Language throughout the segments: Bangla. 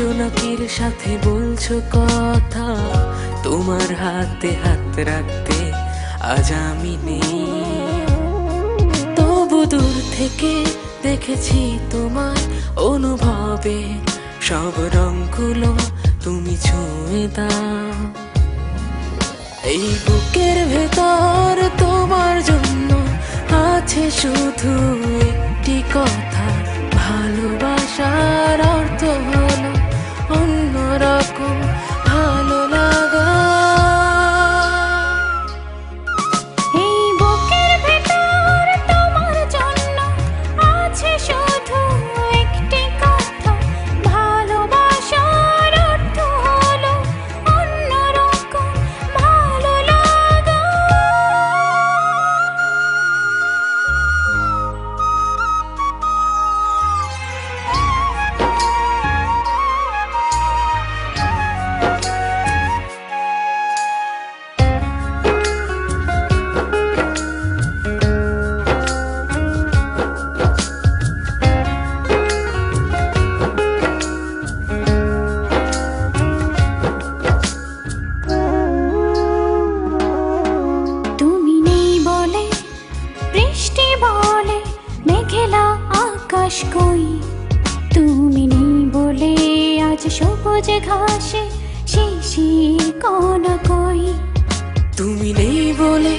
জোনাকির সাথে বলছো কথা, তোমার হাতে হাত রাখতে আজ আমি নেই। তবু দূর থেকে দেখেছি তোমার অনুভবে, সব রংগুলো তুমি ছুঁয়ে দাও। এই বুকের ভেতর তোমার জন্য আছে শুধু একটি কথা, ভালোবাসার অর্থ হলো অন্যরকম ভালো লাগা। এই বুকের ভেতর তোমার জন্য আছে শুধু একটি কথা, ভালোবাসার অর্থ হলো অন্যরকম ভালো লাগা। তুমি নেই বলে বৃষ্টি বলে মেঘলা আকাশ কই, তুমি নেই বলে আজ সবুজ ঘাসে শিশির কণা কই। তুমি নেই বলে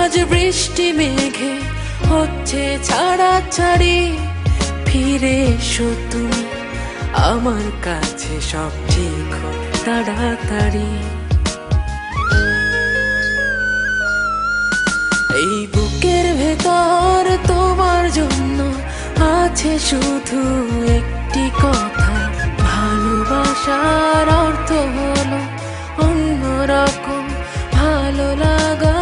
আজ বৃষ্টি মেঘে হচ্ছে ছাড়াছাড়ি, ফিরে এসো তুমি আমার কাছে সব ঠিক হোক তাড়াতাড়ি। এই বুকের ভেতর তোমার জন্য আছে শুধু একটি কথা, ভালোবাসার অর্থ হলো অন্যরকম ভালো লাগা।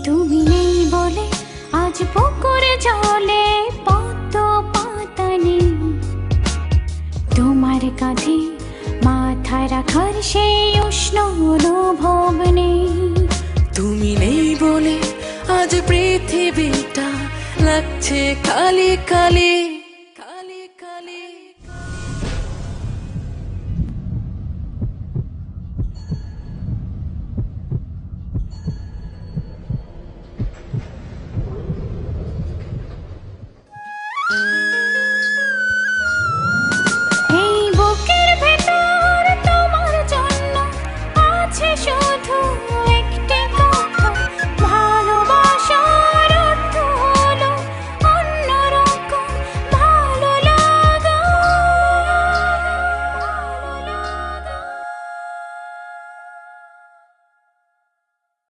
তুমি নেই বলে আজ পুকুরে জলে পদ্ম পাতা নেই, তোমার কাঁধে মাথা রাখার সেই উষ্ণ অনুভব নেই। তুমি নেই বলে আজ পৃথিবীটা লাগছে খালি খালি,